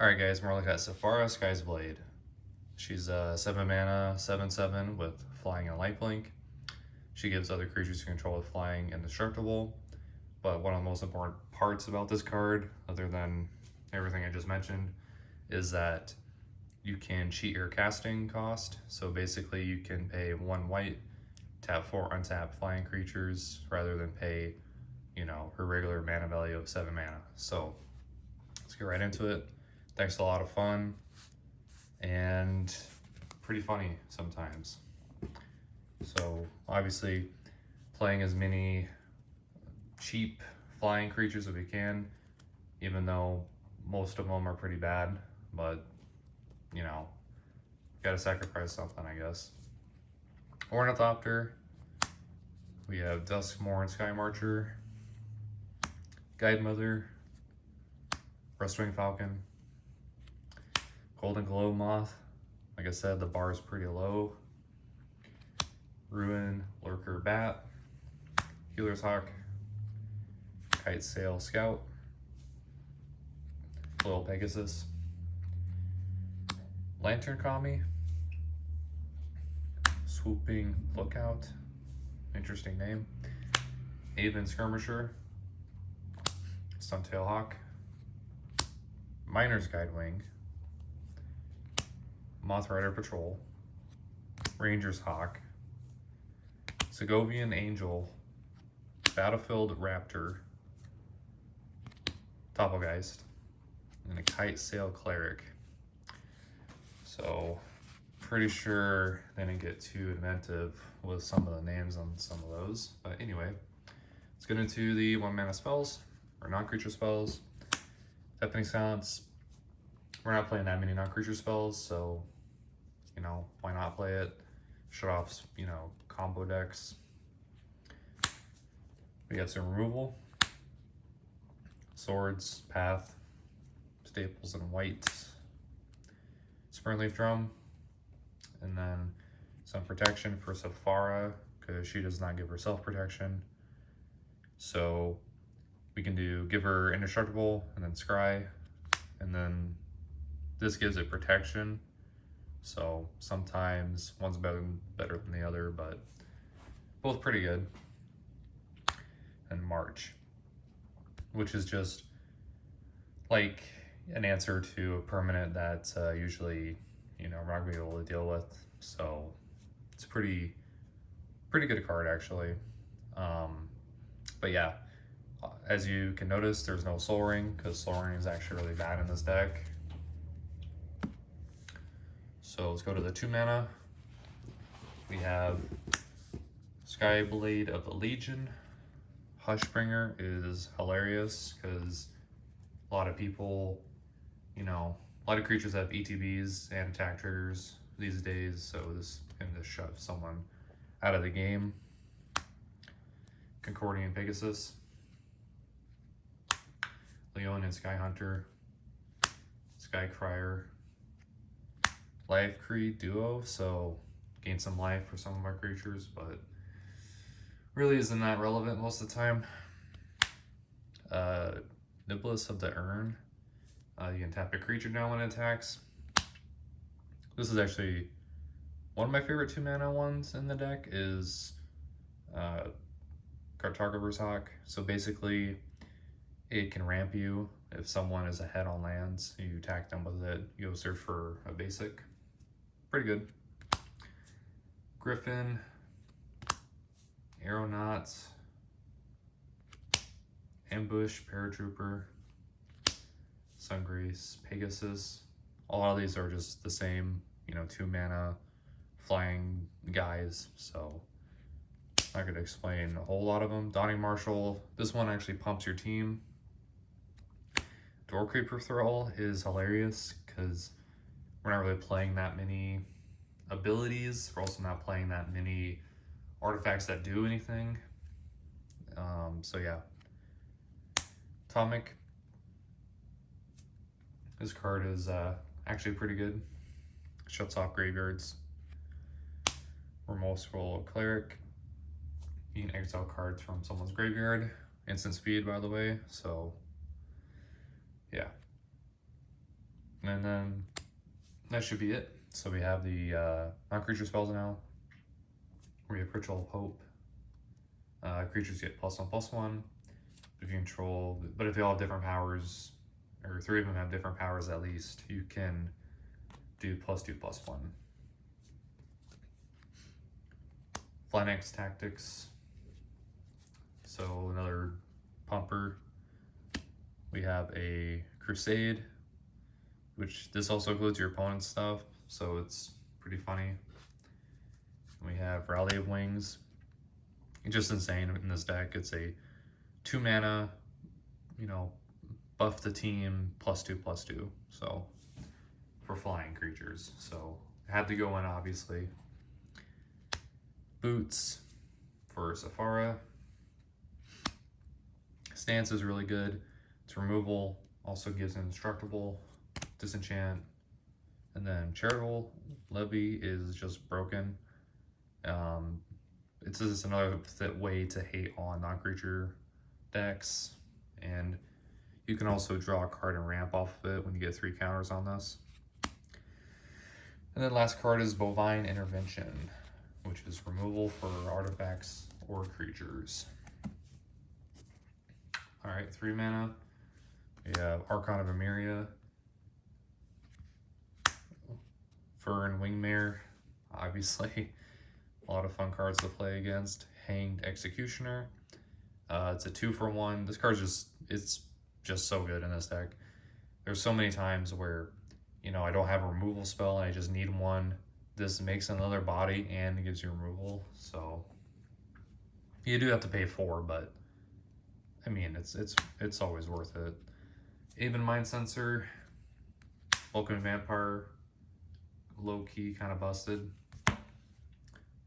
Alright guys, we're looking at Sephara Sky's Blade. She's a 7 mana, 7/7 with flying and lifelink. She gives other creatures you control with flying indestructible. But one of the most important parts about this card, other than everything I just mentioned, is that you can cheat your casting cost. So basically you can pay 1 white, tap 4 untap flying creatures rather than pay, her regular mana value of 7 mana. So let's get right into it. Thanks, a lot of fun and pretty funny sometimes. So obviously playing as many cheap flying creatures as we can, even though most of them are pretty bad, but gotta sacrifice something, I guess. Ornithopter, we have Duskmourn Sky Marcher, Guide Mother, Rustwing Falcon, Golden Glow Moth. Like I said, the bar is pretty low. Ruin Lurker Bat, Healer's Hawk, Kite Sail Scout, Loyal Pegasus, Lantern Kami, Swooping Lookout, interesting name, Aven Skirmisher, Suntail Hawk, Miner's Guidewing, Moth Rider Patrol, Ranger's Hawk, Segovian Angel, Battlefield Raptor, Doppelgeist, and a Kite Sail Cleric. So pretty sure they didn't get too inventive with some of the names on some of those. But anyway, let's get into the 1 mana spells, or non-creature spells. Deafening Silence. We're not playing that many non-creature spells, so why not play it? Shut off, combo decks. We have some removal. Swords, Path, Staples in white, Spurnleaf Drum, and then some protection for Sephara, because she does not give herself protection. So we can give her indestructible and then scry, and then this gives it protection. So sometimes one's better than the other, but both pretty good. And March, which is just like an answer to a permanent that usually we're not gonna be able to deal with. So it's pretty good card actually. But yeah, as you can notice, there's no Soul Ring because Soul Ring is actually really bad in this deck. So let's go to the 2 mana. We have Skyblade of the Legion. Hushbringer is hilarious because a lot of people, a lot of creatures have ETBs and attack triggers these days, so this can just shove someone out of the game. Concordian Pegasus, Leon and Sky Hunter, Sky Crier, Life Creed duo, so gain some life for some of our creatures, but really isn't that relevant most of the time. Niblis of the Urn, you can tap a creature down when it attacks. This is actually one of my favorite 2 mana ones in the deck is Cartographer's Hawk. So basically it can ramp you if someone is ahead on lands, you attack them with it, you go search for a basic. Pretty good. Griffin, Aeronauts, Ambush, Paratrooper, Sungrace, Pegasus. A lot of these are just the same, 2 mana flying guys, so I'm not going to explain a whole lot of them. Dawning Marshal, this one actually pumps your team. Door Creeper Thrall is hilarious because we're not really playing that many abilities. We're also not playing that many artifacts that do anything. So yeah. Atomic. This card is actually pretty good. Shuts off graveyards. Remorseful Cleric. You can exile cards from someone's graveyard. Instant speed, by the way, so yeah. And then that should be it. So we have the non-creature spells now. We have Ritual of Hope. Creatures get +1/+1. If you control, but if they all have different powers, or 3 of them have different powers at least, you can do +2/+1. Flynex Tactics. So another pumper. We have a Crusade, which this also includes your opponent's stuff, so it's pretty funny. We have Rally of Wings. It's just insane in this deck. It's a 2 mana, you know, buff the team +2/+2. So for flying creatures. So it had to go in, obviously. Boots for Sephara. Stance is really good. Its removal also gives an indestructible, disenchant, and then Charitable Levy is just broken. It's just another way to hate on non-creature decks, and you can also draw a card and ramp off of it when you get 3 counters on this. And then last card is Bovine Intervention, which is removal for artifacts or creatures. Alright, 3 mana. We have Archon of Emeria, Fern Wingmare, obviously. A lot of fun cards to play against. Hanged Executioner. It's a 2-for-1. This card's it's just so good in this deck. There's so many times where, you know, I don't have a removal spell and I just need one. This makes another body and gives you removal. So you do have to pay 4, but I mean it's always worth it. Even Mind Sensor, Vulcan Vampire, low key kind of busted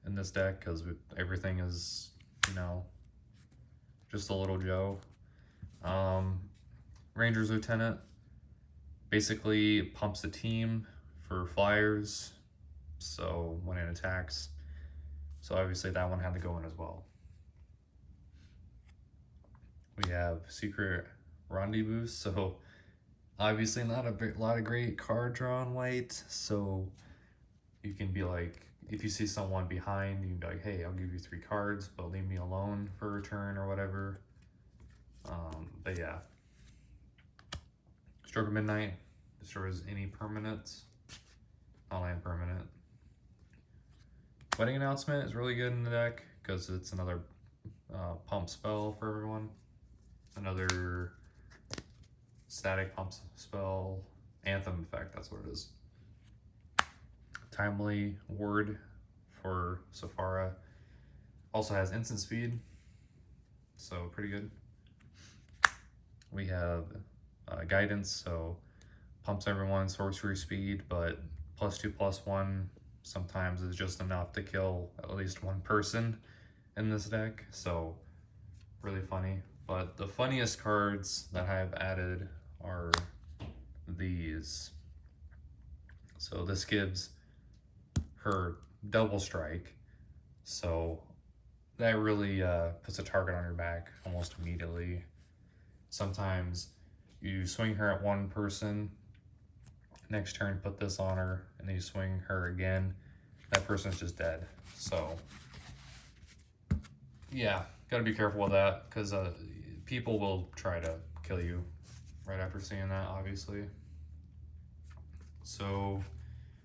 in this deck because everything is, you know, just a little Joe. Ranger's Lieutenant basically pumps the team for flyers, so when it attacks. So obviously that one had to go in as well. We have Secret Rendezvous, so obviously not a lot of great card draw on white, so you can be like, if you see someone behind, you can be like, hey, I'll give you 3 cards, but leave me alone for a turn or whatever. But yeah. Stroke of Midnight destroys any permanents, non-land permanent. Wedding Announcement is really good in the deck because it's another pump spell for everyone. Another static pump spell, Anthem effect, that's what it is. Timely Word for Sephara. Also has instant speed, so pretty good. We have Guidance, so pumps everyone sorcery speed, but +2/+1 sometimes is just enough to kill at least 1 person in this deck, so really funny. But the funniest cards that I have added are these. So this gives her double strike, so that really puts a target on your back almost immediately. Sometimes you swing her at 1 person, next turn put this on her, and then you swing her again, that person's just dead. So yeah, gotta be careful with that, because people will try to kill you right after seeing that, obviously. So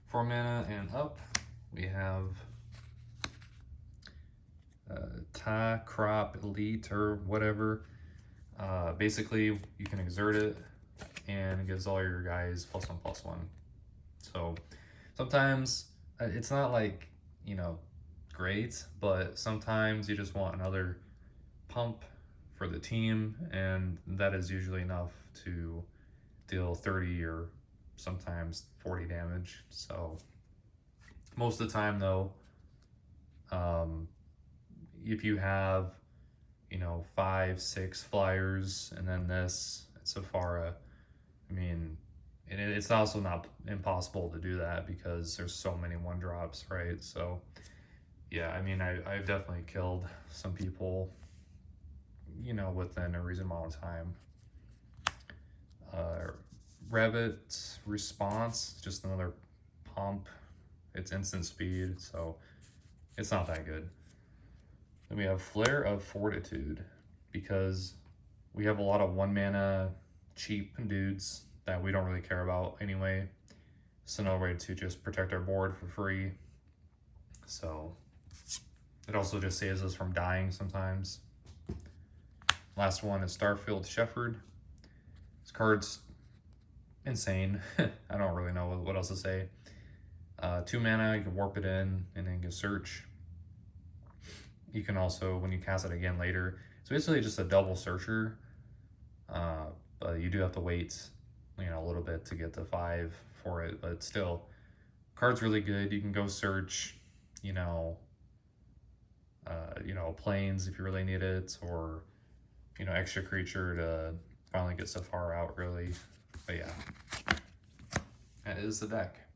4 mana and up, we have Ta Crop Elite or whatever. Basically, you can exert it and it gives all your guys +1/+1. So sometimes it's not like, you know, great, but sometimes you just want another pump for the team, and that is usually enough to deal 30 or sometimes 40 damage. So most of the time though, if you have, you know, 5, 6 flyers and then this, Sephara, I mean, and it's also not impossible to do that because there's so many 1-drops, right? So yeah, I mean, I've definitely killed some people, you know, within a reasonable amount of time. Rabbit Response, just another pump. It's instant speed, so it's not that good. Then we have Flare of Fortitude, because we have a lot of 1 mana cheap dudes that we don't really care about anyway. So no way to just protect our board for free. So it also just saves us from dying sometimes. Last one is Starfield Shepherd. This card's insane. I don't really know what else to say. 2 mana, you can warp it in, and then you can search. You can also, when you cast it again later, it's basically just a double searcher. But you do have to wait, a little bit to get to 5 for it. But still, card's really good. You can go search, planes if you really need it, or extra creature to finally get Sephara out, really. But yeah, that is the deck.